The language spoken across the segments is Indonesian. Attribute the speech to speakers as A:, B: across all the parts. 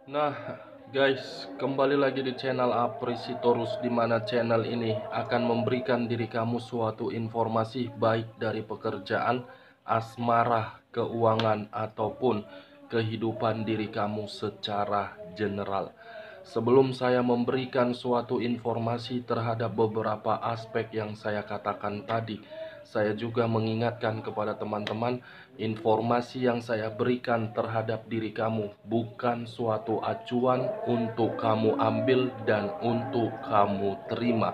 A: Nah, guys, kembali lagi di channel Apresitorus, di mana channel ini akan memberikan diri kamu suatu informasi baik dari pekerjaan, asmara, keuangan, ataupun kehidupan diri kamu secara general. Sebelum saya memberikan suatu informasi terhadap beberapa aspek yang saya katakan tadi, saya juga mengingatkan kepada teman-teman, informasi yang saya berikan terhadap diri kamu bukan suatu acuan untuk kamu ambil dan untuk kamu terima.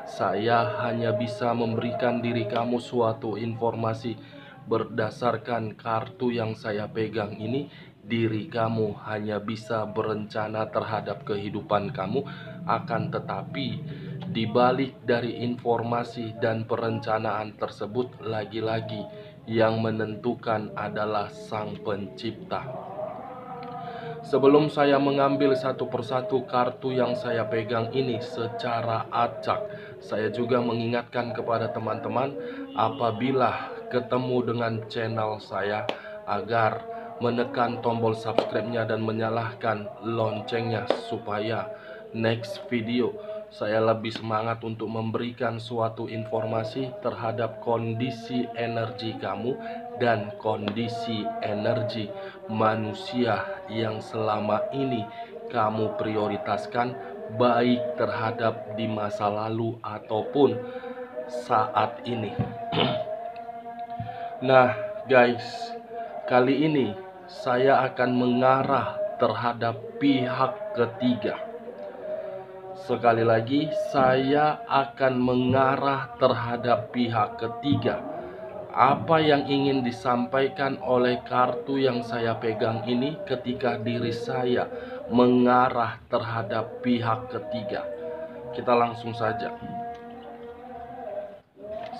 A: Saya hanya bisa memberikan diri kamu suatu informasi berdasarkan kartu yang saya pegang ini. Diri kamu hanya bisa berencana terhadap kehidupan kamu, akan tetapi di balik dari informasi dan perencanaan tersebut, lagi-lagi yang menentukan adalah Sang Pencipta. Sebelum saya mengambil satu persatu kartu yang saya pegang ini secara acak, saya juga mengingatkan kepada teman-teman apabila ketemu dengan channel saya agar menekan tombol subscribe-nya dan menyalakan loncengnya supaya next video saya lebih semangat untuk memberikan suatu informasi terhadap kondisi energi kamu dan kondisi energi manusia yang selama ini kamu prioritaskan, baik terhadap di masa lalu ataupun saat ini. Nah, guys, kali ini saya akan mengarah terhadap pihak ketiga. Sekali lagi, saya akan mengarah terhadap pihak ketiga. Apa yang ingin disampaikan oleh kartu yang saya pegang ini ketika diri saya mengarah terhadap pihak ketiga? Kita langsung saja.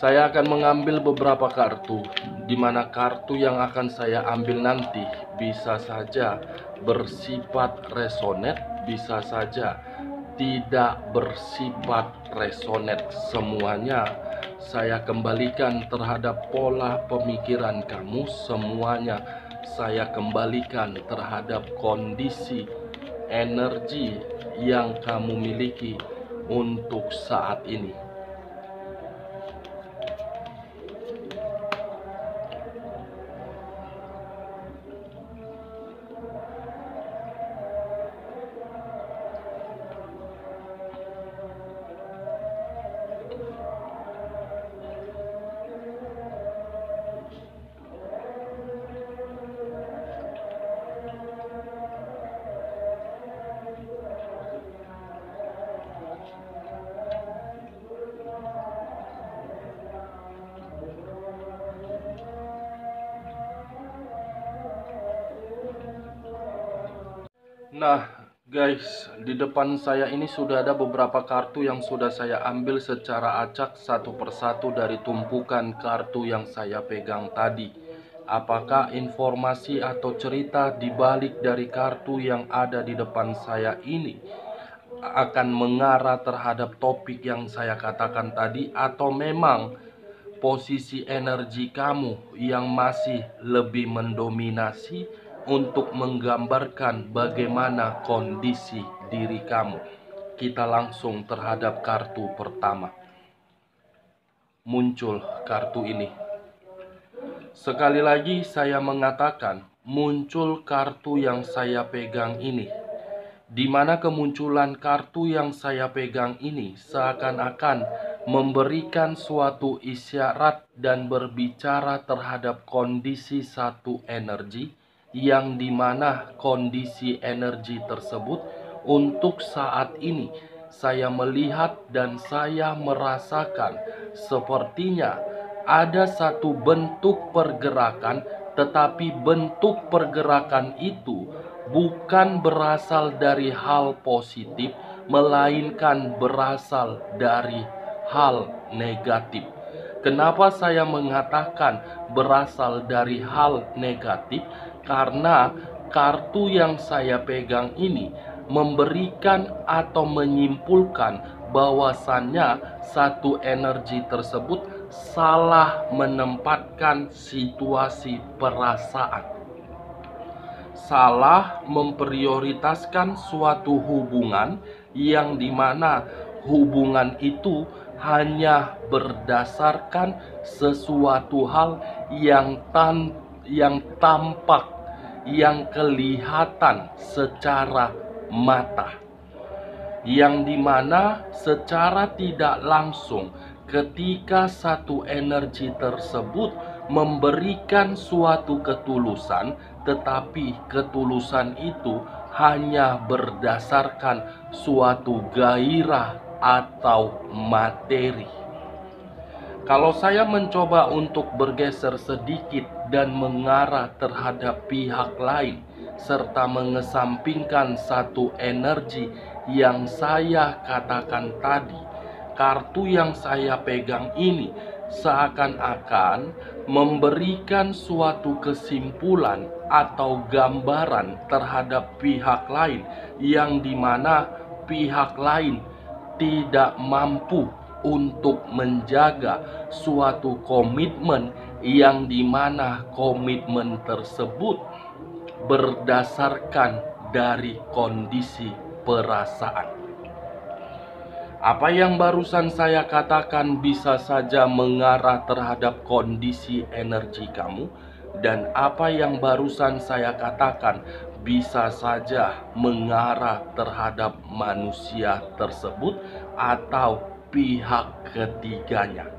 A: Saya akan mengambil beberapa kartu, di mana kartu yang akan saya ambil nanti bisa saja bersifat resonet, bisa saja tidak bersifat resonet. Semuanya saya kembalikan terhadap pola pemikiran kamu, semuanya saya kembalikan terhadap kondisi energi yang kamu miliki untuk saat ini. Nah, guys, di depan saya ini sudah ada beberapa kartu yang sudah saya ambil secara acak satu persatu dari tumpukan kartu yang saya pegang tadi. Apakah informasi atau cerita di balik dari kartu yang ada di depan saya ini akan mengarah terhadap topik yang saya katakan tadi, atau memang posisi energi kamu yang masih lebih mendominasi untuk menggambarkan bagaimana kondisi diri kamu? Kita langsung terhadap kartu pertama. Muncul kartu ini. Sekali lagi saya mengatakan, muncul kartu yang saya pegang ini, di mana kemunculan kartu yang saya pegang ini seakan-akan memberikan suatu isyarat dan berbicara terhadap kondisi satu energi, yang dimana kondisi energi tersebut untuk saat ini saya melihat dan saya merasakan sepertinya ada satu bentuk pergerakan, tetapi bentuk pergerakan itu bukan berasal dari hal positif, melainkan berasal dari hal negatif. Kenapa saya mengatakan berasal dari hal negatif? Karena kartu yang saya pegang ini memberikan atau menyimpulkan bahwasannya satu energi tersebut salah menempatkan situasi perasaan. salah memprioritaskan suatu hubungan yang dimana hubungan itu hanya berdasarkan sesuatu hal yang tampak, yang kelihatan secara mata, yang dimana secara tidak langsung ketika satu energi tersebut memberikan suatu ketulusan, tetapi ketulusan itu hanya berdasarkan suatu gairah atau materi. Kalau saya mencoba untuk bergeser sedikit dan mengarah terhadap pihak lain, serta mengesampingkan satu energi yang saya katakan tadi, kartu yang saya pegang ini seakan-akan memberikan suatu kesimpulan atau gambaran terhadap pihak lain, yang dimana pihak lain tidak mampu untuk menjaga suatu komitmen, yang dimana komitmen tersebut berdasarkan dari kondisi perasaan. Apa yang barusan saya katakan bisa saja mengarah terhadap kondisi energi kamu, dan apa yang barusan saya katakan bisa saja mengarah terhadap manusia tersebut atau pihak ketiganya.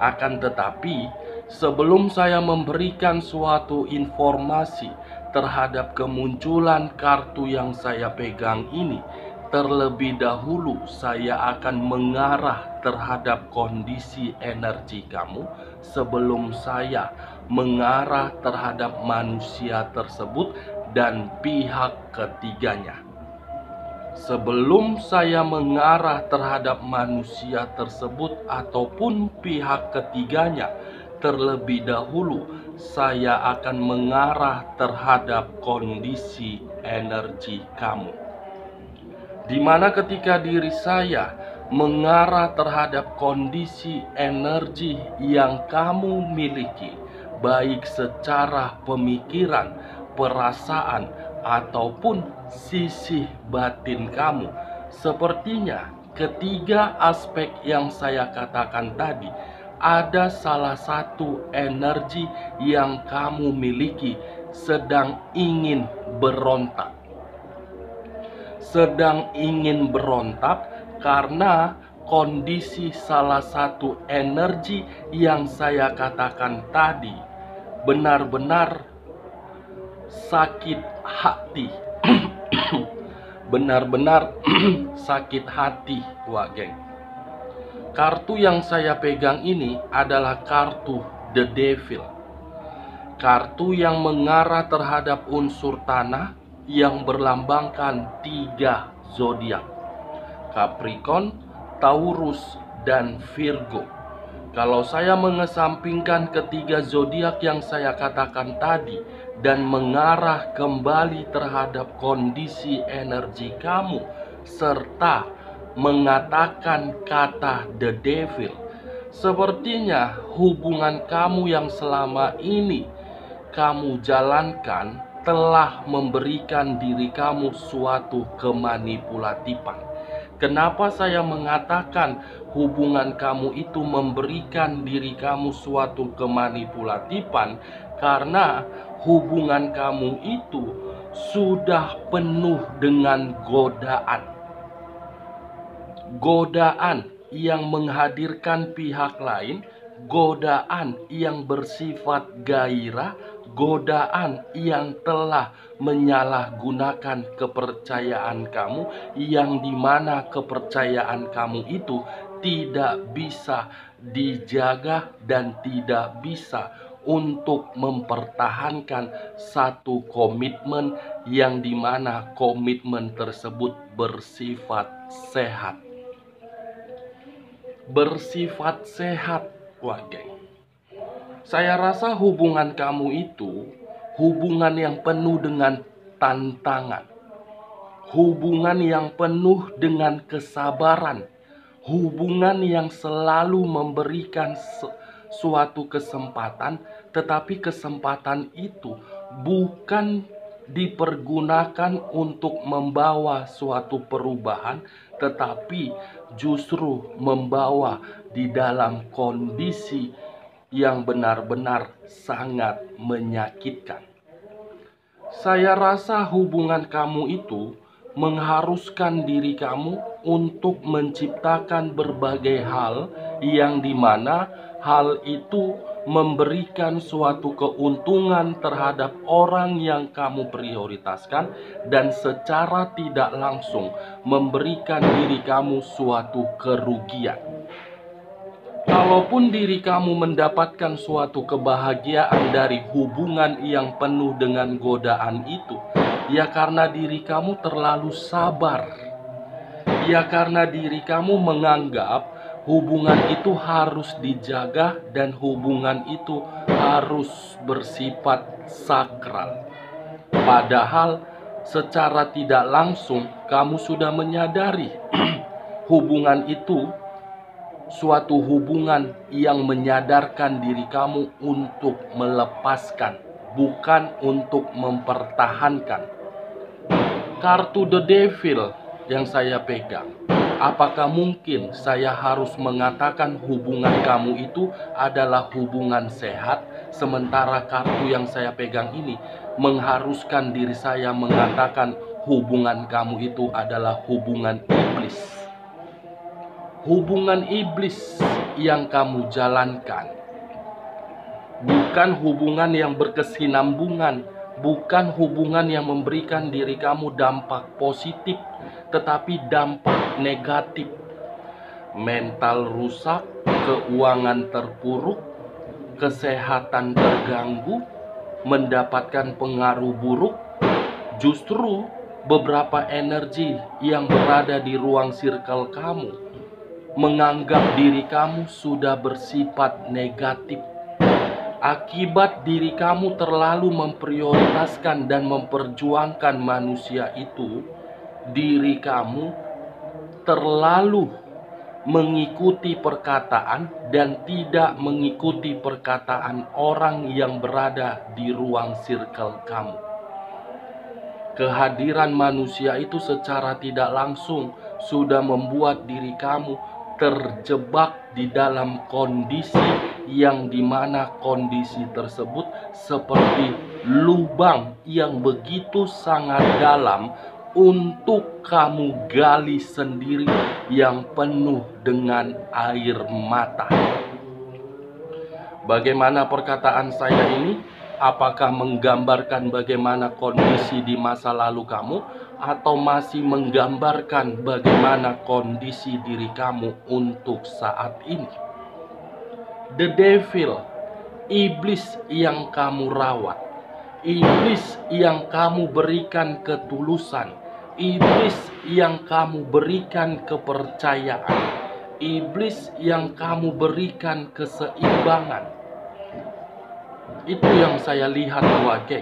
A: Akan tetapi, sebelum saya memberikan suatu informasi terhadap kemunculan kartu yang saya pegang ini, terlebih dahulu saya akan mengarah terhadap kondisi energi kamu sebelum saya mengarah terhadap manusia tersebut dan pihak ketiganya. Sebelum saya mengarah terhadap manusia tersebut ataupun pihak ketiganya, terlebih dahulu saya akan mengarah terhadap kondisi energi kamu, di mana ketika diri saya mengarah terhadap kondisi energi yang kamu miliki, baik secara pemikiran, perasaan, ataupun sisi batin kamu, sepertinya ketiga aspek yang saya katakan tadi, ada salah satu energi yang kamu miliki sedang ingin berontak. Karena kondisi salah satu energi yang saya katakan tadi benar-benar sakit hati. Benar-benar sakit hati, wah geng. Kartu yang saya pegang ini adalah kartu The Devil. Kartu yang mengarah terhadap unsur tanah yang berlambangkan 3 zodiak: Capricorn, Taurus, dan Virgo. Kalau saya mengesampingkan ketiga zodiak yang saya katakan tadi dan mengarah kembali terhadap kondisi energi kamu serta mengatakan kata The Devil, sepertinya hubungan kamu yang selama ini kamu jalankan telah memberikan diri kamu suatu kemanipulatifan. Kenapa saya mengatakan hubungan kamu itu memberikan diri kamu suatu kemanipulatifan? Karena hubungan kamu itu sudah penuh dengan godaan yang menghadirkan pihak lain, godaan yang bersifat gairah, godaan yang telah menyalahgunakan kepercayaan kamu, yang dimana kepercayaan kamu itu tidak bisa dijaga dan tidak bisa untuk mempertahankan satu komitmen, yang dimana komitmen tersebut bersifat sehat. Wah geng, saya rasa hubungan kamu itu hubungan yang penuh dengan tantangan, hubungan yang penuh dengan kesabaran, hubungan yang selalu memberikan suatu kesempatan, tetapi kesempatan itu bukan dipergunakan untuk membawa suatu perubahan, tetapi justru membawa di dalam kondisi yang benar-benar sangat menyakitkan. Saya rasa hubungan kamu itu mengharuskan diri kamu untuk menciptakan berbagai hal yang dimana hal itu memberikan suatu keuntungan terhadap orang yang kamu prioritaskan dan secara tidak langsung memberikan diri kamu suatu kerugian. Kalaupun diri kamu mendapatkan suatu kebahagiaan dari hubungan yang penuh dengan godaan itu, ya karena diri kamu terlalu sabar. Ya karena diri kamu menganggap hubungan itu harus dijaga dan hubungan itu harus bersifat sakral. Padahal secara tidak langsung kamu sudah menyadari hubungan itu suatu hubungan yang menyadarkan diri kamu untuk melepaskan, bukan untuk mempertahankan. Kartu The Devil yang saya pegang, apakah mungkin saya harus mengatakan hubungan kamu itu adalah hubungan sehat, sementara kartu yang saya pegang ini mengharuskan diri saya mengatakan hubungan kamu itu adalah hubungan iblis. Hubungan iblis yang kamu jalankan bukan hubungan yang berkesinambungan, bukan hubungan yang memberikan diri kamu dampak positif, tetapi dampak negatif. Mental rusak, keuangan terpuruk, kesehatan terganggu, mendapatkan pengaruh buruk. Justru beberapa energi yang berada di ruang circle kamu menganggap diri kamu sudah bersifat negatif. Akibat diri kamu terlalu memprioritaskan dan memperjuangkan manusia itu, diri kamu terlalu mengikuti perkataan dan tidak mengikuti perkataan orang yang berada di ruang circle kamu. Kehadiran manusia itu secara tidak langsung sudah membuat diri kamu terjebak di dalam kondisi yang dimana kondisi tersebut seperti lubang yang begitu sangat dalam untuk kamu gali sendiri yang penuh dengan air mata. Bagaimana perkataan saya ini? Apakah menggambarkan bagaimana kondisi di masa lalu kamu, atau masih menggambarkan bagaimana kondisi diri kamu untuk saat ini? The Devil, iblis yang kamu rawat, iblis yang kamu berikan ketulusan, iblis yang kamu berikan kepercayaan, iblis yang kamu berikan keseimbangan. Itu yang saya lihat, Wage.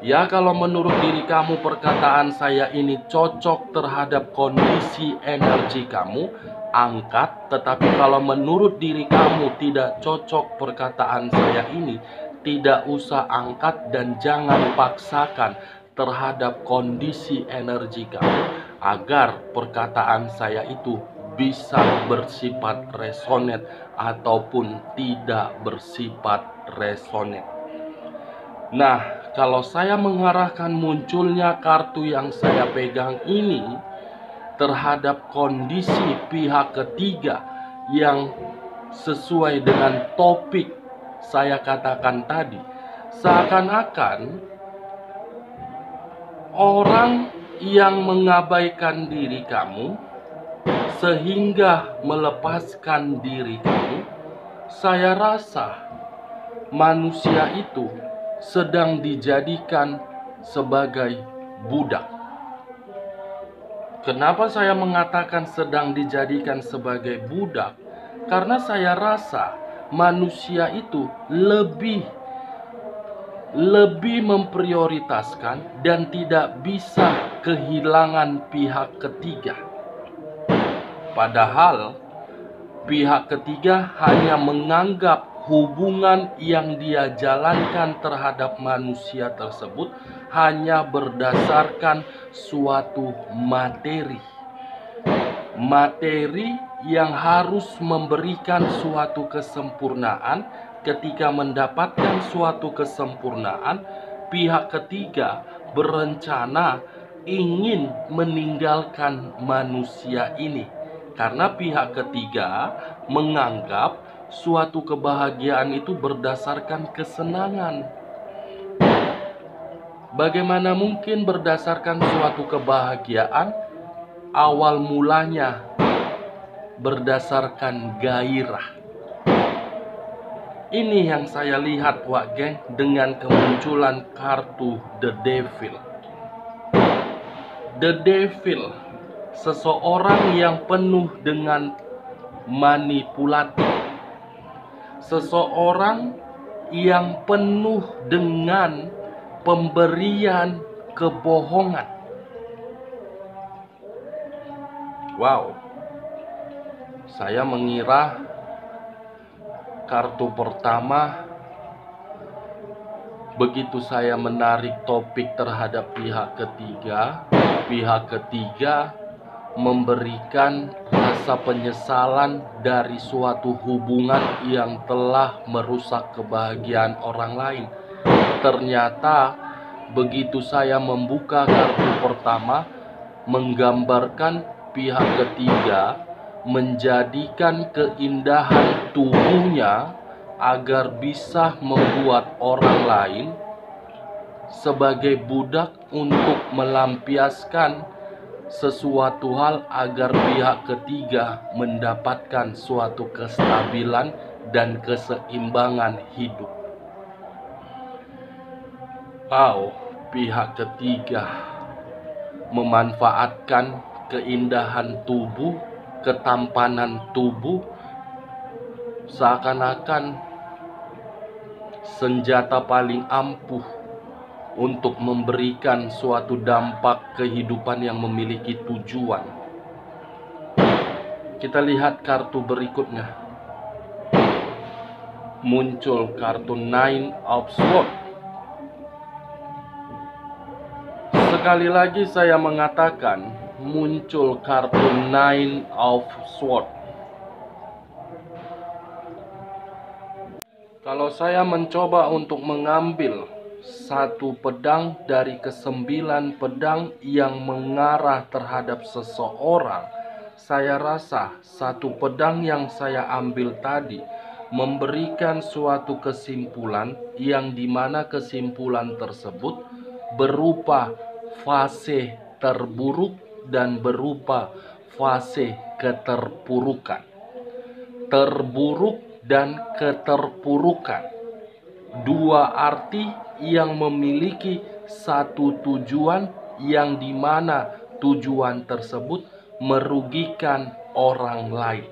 A: Ya, kalau menurut diri kamu perkataan saya ini cocok terhadap kondisi energi kamu, angkat. Tetapi kalau menurut diri kamu tidak cocok perkataan saya ini, tidak usah angkat dan jangan paksakan terhadap kondisi energi kamu agar perkataan saya itu bisa bersifat resonet ataupun tidak bersifat resonet. Nah, kalau saya mengarahkan munculnya kartu yang saya pegang ini terhadap kondisi pihak ketiga yang sesuai dengan topik saya katakan tadi, seakan-akan orang yang mengabaikan diri kamu sehingga melepaskan diri kamu, saya rasa manusia itu sedang dijadikan sebagai budak. Kenapa saya mengatakan sedang dijadikan sebagai budak? Karena saya rasa manusia itu lebih memprioritaskan dan tidak bisa kehilangan pihak ketiga. Padahal pihak ketiga hanya menganggap hubungan yang dia jalankan terhadap manusia tersebut hanya berdasarkan suatu materi. Materi yang harus memberikan suatu kesempurnaan. Ketika mendapatkan suatu kesempurnaan, pihak ketiga berencana ingin meninggalkan manusia ini, karena pihak ketiga menganggap suatu kebahagiaan itu berdasarkan kesenangan. Bagaimana mungkin berdasarkan suatu kebahagiaan awal mulanya berdasarkan gairah? Ini yang saya lihat, Wak Geng, dengan kemunculan kartu The Devil. The Devil, seseorang yang penuh dengan manipulatif, seseorang yang penuh dengan pemberian kebohongan. Wow, saya mengira kartu pertama, begitu saya menarik topik terhadap pihak ketiga memberikan rasa penyesalan dari suatu hubungan yang telah merusak kebahagiaan orang lain. Ternyata begitu saya membuka kartu pertama, menggambarkan pihak ketiga menjadikan keindahan tubuhnya agar bisa membuat orang lain sebagai budak untuk melampiaskan sesuatu hal agar pihak ketiga mendapatkan suatu kestabilan dan keseimbangan hidup. Pihak ketiga memanfaatkan keindahan tubuh, ketampanan tubuh, seakan-akan senjata paling ampuh untuk memberikan suatu dampak kehidupan yang memiliki tujuan. Kita lihat kartu berikutnya. Muncul kartu Nine of Swords. Sekali lagi saya mengatakan, muncul kartu Nine of Swords. Kalau saya mencoba untuk mengambil satu pedang dari ke-9 pedang yang mengarah terhadap seseorang, saya rasa satu pedang yang saya ambil tadi memberikan suatu kesimpulan yang dimana kesimpulan tersebut berupa fase terburuk dan berupa fase keterpurukan. Terburuk dan keterpurukan, dua arti yang memiliki satu tujuan yang dimana tujuan tersebut merugikan orang lain.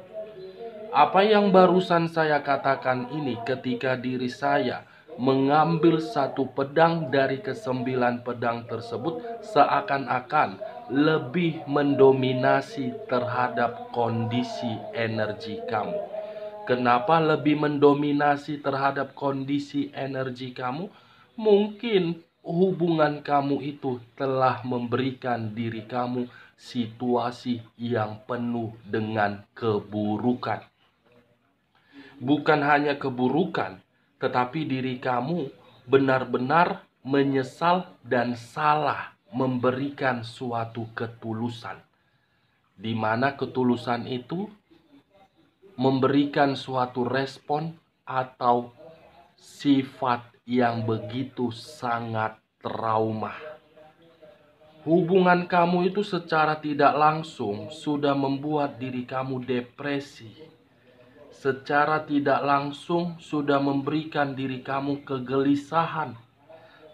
A: Apa yang barusan saya katakan ini ketika diri saya mengambil satu pedang dari ke-9 pedang tersebut seakan-akan lebih mendominasi terhadap kondisi energi kamu. Kenapa lebih mendominasi terhadap kondisi energi kamu? Mungkin hubungan kamu itu telah memberikan diri kamu situasi yang penuh dengan keburukan. Bukan hanya keburukan, tetapi diri kamu benar-benar menyesal dan salah memberikan suatu ketulusan, di mana ketulusan itu memberikan suatu respon atau sifat yang begitu sangat trauma. Hubungan kamu itu secara tidak langsung sudah membuat diri kamu depresi. Secara tidak langsung sudah memberikan diri kamu kegelisahan.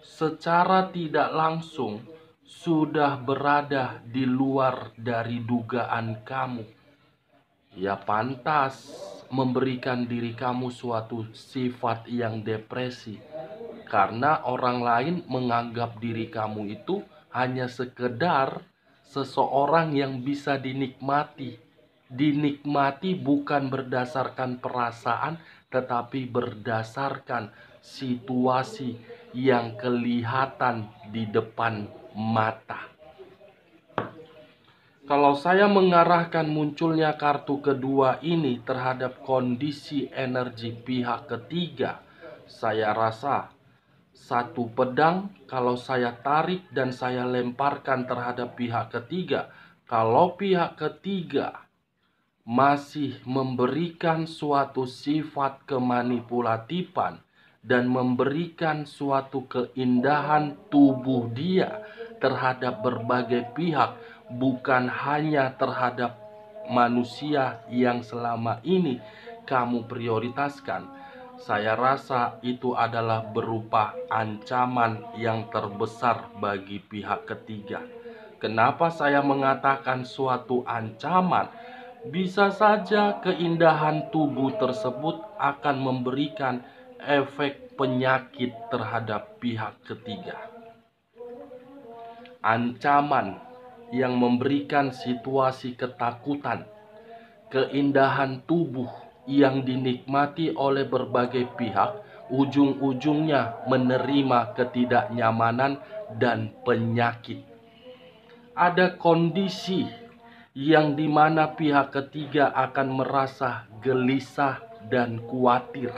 A: Secara tidak langsung sudah berada di luar dari dugaan kamu. Ya pantas memberikan diri kamu suatu sifat yang depresi, karena orang lain menganggap diri kamu itu hanya sekedar seseorang yang bisa dinikmati, dinikmati bukan berdasarkan perasaan, tetapi berdasarkan situasi yang kelihatan di depan mata. Kalau saya mengarahkan munculnya kartu kedua ini terhadap kondisi energi pihak ketiga, saya rasa satu pedang kalau saya tarik dan saya lemparkan terhadap pihak ketiga, kalau pihak ketiga masih memberikan suatu sifat kemanipulatifan dan memberikan suatu keindahan tubuh dia terhadap berbagai pihak, bukan hanya terhadap manusia yang selama ini kamu prioritaskan, saya rasa itu adalah berupa ancaman yang terbesar bagi pihak ketiga. Kenapa saya mengatakan suatu ancaman? Bisa saja keindahan tubuh tersebut akan memberikan efek penyakit terhadap pihak ketiga. Ancaman yang memberikan situasi ketakutan, keindahan tubuh yang dinikmati oleh berbagai pihak, ujung-ujungnya menerima ketidaknyamanan dan penyakit. Ada kondisi yang dimana pihak ketiga akan merasa gelisah dan khawatir.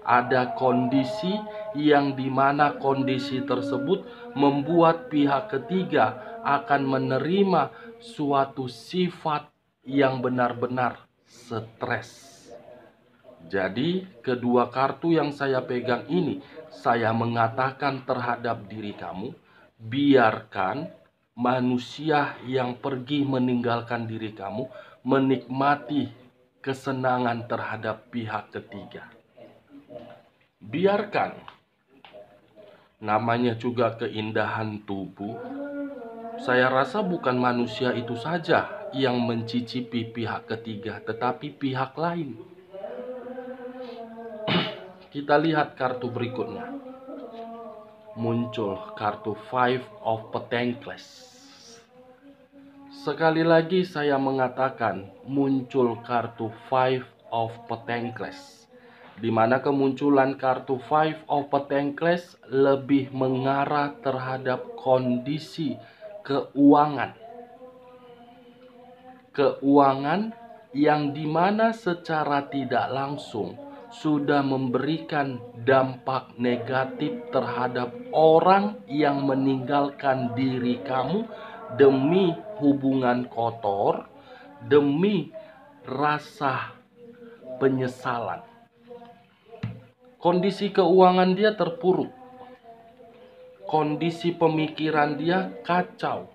A: Ada kondisi yang dimana kondisi tersebut membuat pihak ketiga akan menerima suatu sifat yang benar-benar stres. Jadi kedua kartu yang saya pegang ini, saya mengatakan terhadap diri kamu, biarkan manusia yang pergi meninggalkan diri kamu menikmati kesenangan terhadap pihak ketiga. Biarkan, namanya juga keindahan tubuh. Saya rasa bukan manusia itu saja yang mencicipi pihak ketiga, tetapi pihak lain. Kita lihat kartu berikutnya. Muncul kartu Five of Pentacles. Sekali lagi saya mengatakan muncul kartu Five of Pentacles, di mana kemunculan kartu Five of Pentacles lebih mengarah terhadap kondisi keuangan. Keuangan yang dimana secara tidak langsung sudah memberikan dampak negatif terhadap orang yang meninggalkan diri kamu demi hubungan kotor, demi rasa penyesalan. Kondisi keuangan dia terpuruk, kondisi pemikiran dia kacau,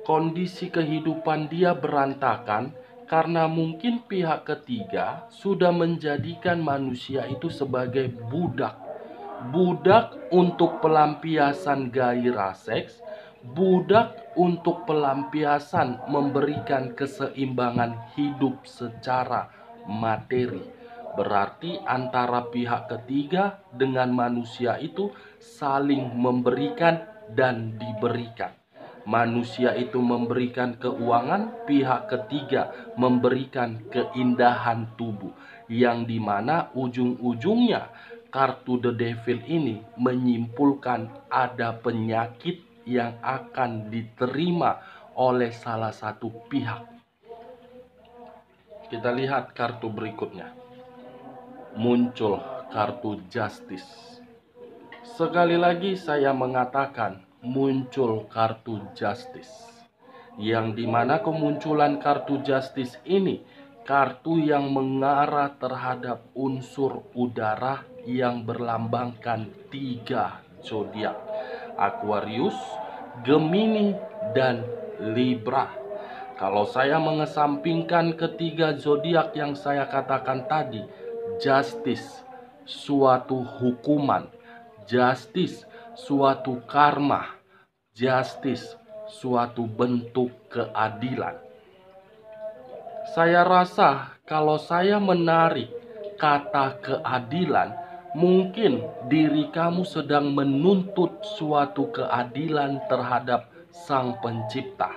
A: kondisi kehidupan dia berantakan, karena mungkin pihak ketiga sudah menjadikan manusia itu sebagai budak. Budak untuk pelampiasan gairah seks, budak untuk pelampiasan memberikan keseimbangan hidup secara materi. Berarti antara pihak ketiga dengan manusia itu saling memberikan dan diberikan. Manusia itu memberikan keuangan, pihak ketiga memberikan keindahan tubuh, yang dimana ujung-ujungnya kartu The Devil ini menyimpulkan ada penyakit yang akan diterima oleh salah satu pihak. Kita lihat kartu berikutnya. Muncul kartu Justice. Sekali lagi saya mengatakan muncul kartu Justice, yang dimana kemunculan kartu Justice ini kartu yang mengarah terhadap unsur udara yang berlambangkan 3 zodiak: Aquarius, Gemini, dan Libra. Kalau saya mengesampingkan ketiga zodiak yang saya katakan tadi, Justice suatu hukuman, Justice suatu karma, Justice suatu bentuk keadilan. Saya rasa kalau saya menarik kata keadilan, mungkin diri kamu sedang menuntut suatu keadilan terhadap Sang Pencipta.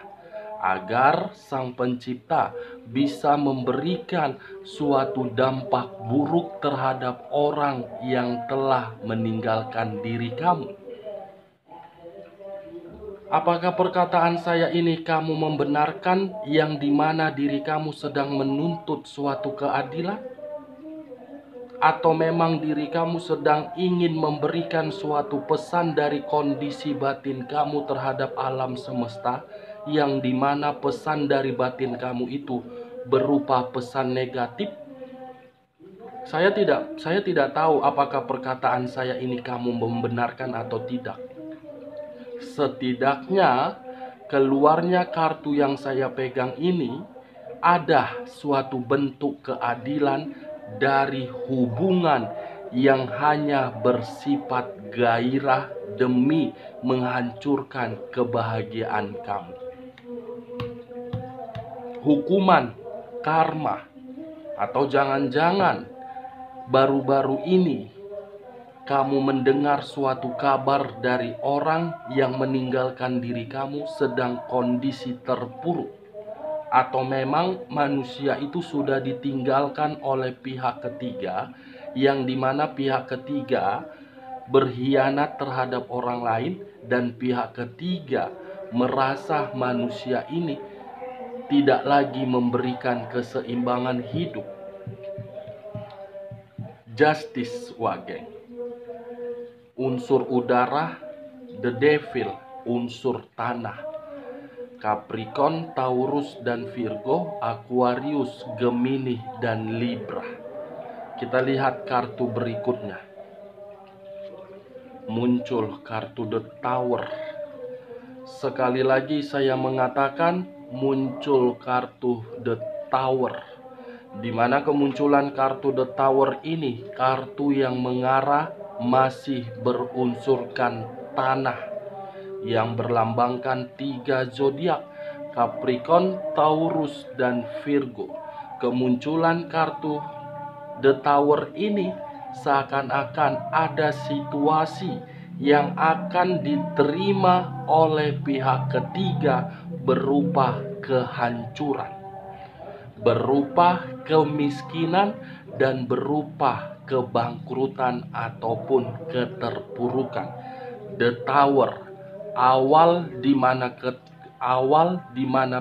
A: agar Sang Pencipta bisa memberikan suatu dampak buruk terhadap orang yang telah meninggalkan diri kamu. Apakah perkataan saya ini kamu membenarkan yang dimana diri kamu sedang menuntut suatu keadilan? Atau memang diri kamu sedang ingin memberikan suatu pesan dari kondisi batin kamu terhadap alam semesta, yang dimana pesan dari batin kamu itu berupa pesan negatif? Saya tidak tahu apakah perkataan saya ini kamu membenarkan atau tidak. Setidaknya keluarnya kartu yang saya pegang ini ada suatu bentuk keadilan dari hubungan yang hanya bersifat gairah demi menghancurkan kebahagiaan kamu. Hukuman, karma, atau jangan-jangan baru-baru ini kamu mendengar suatu kabar dari orang yang meninggalkan diri kamu sedang kondisi terpuruk. Atau memang manusia itu sudah ditinggalkan oleh pihak ketiga, yang dimana pihak ketiga berkhianat terhadap orang lain, dan pihak ketiga merasa manusia ini tidak lagi memberikan keseimbangan hidup. Justice Wageng. Unsur udara, the devil, unsur tanah. Capricorn, Taurus, dan Virgo, Aquarius, Gemini, dan Libra. Kita lihat kartu berikutnya. Muncul kartu The Tower. Sekali lagi saya mengatakan muncul kartu The Tower. Di mana kemunculan kartu The Tower ini, kartu yang mengarah masih berunsurkan tanah, yang berlambangkan 3 zodiak, Capricorn, Taurus, dan Virgo. Kemunculan kartu The Tower ini seakan-akan ada situasi yang akan diterima oleh pihak ketiga berupa kehancuran, berupa kemiskinan, dan berupa kebangkrutan ataupun keterpurukan. The Tower, awal di mana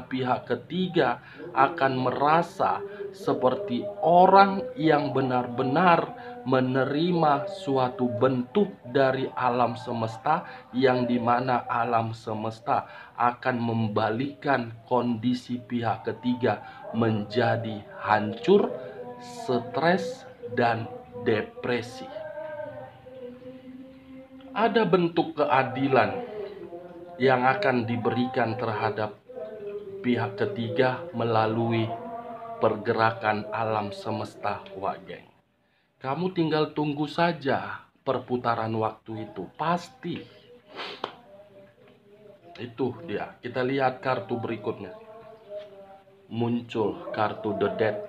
A: pihak ketiga akan merasa seperti orang yang benar-benar menerima suatu bentuk dari alam semesta, yang dimana alam semesta akan membalikan kondisi pihak ketiga menjadi hancur, stres, dan depresi. Ada bentuk keadilan yang akan diberikan terhadap pihak ketiga melalui pergerakan alam semesta, Wageng. Kamu tinggal tunggu saja perputaran waktu itu, pasti. Itu dia. Kita lihat kartu berikutnya. Muncul kartu The Death.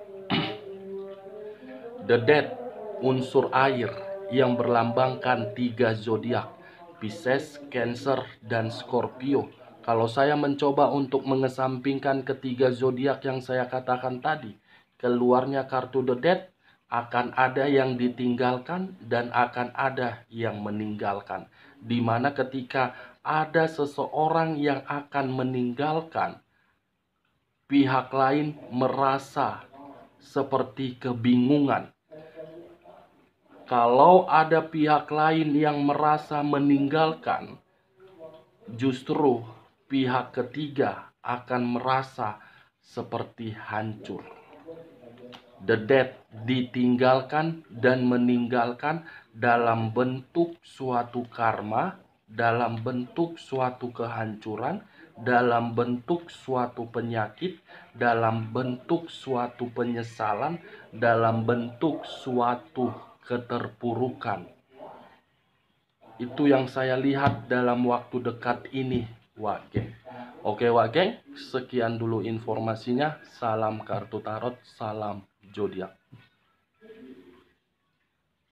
A: The Death, unsur air yang berlambangkan 3 zodiak, Pisces, Cancer, dan Scorpio. Kalau saya mencoba untuk mengesampingkan ketiga zodiak yang saya katakan tadi, keluarnya kartu The Death, akan ada yang ditinggalkan dan akan ada yang meninggalkan. Dimana ketika ada seseorang yang akan meninggalkan, pihak lain merasa seperti kebingungan. Kalau ada pihak lain yang merasa meninggalkan, justru pihak ketiga akan merasa seperti hancur. The Death, ditinggalkan dan meninggalkan dalam bentuk suatu karma, dalam bentuk suatu kehancuran, dalam bentuk suatu penyakit, dalam bentuk suatu penyesalan, dalam bentuk suatu keterpurukan. Itu yang saya lihat dalam waktu dekat ini, Wageng. Oke, Wageng, sekian dulu informasinya. Salam kartu tarot, salam zodiak.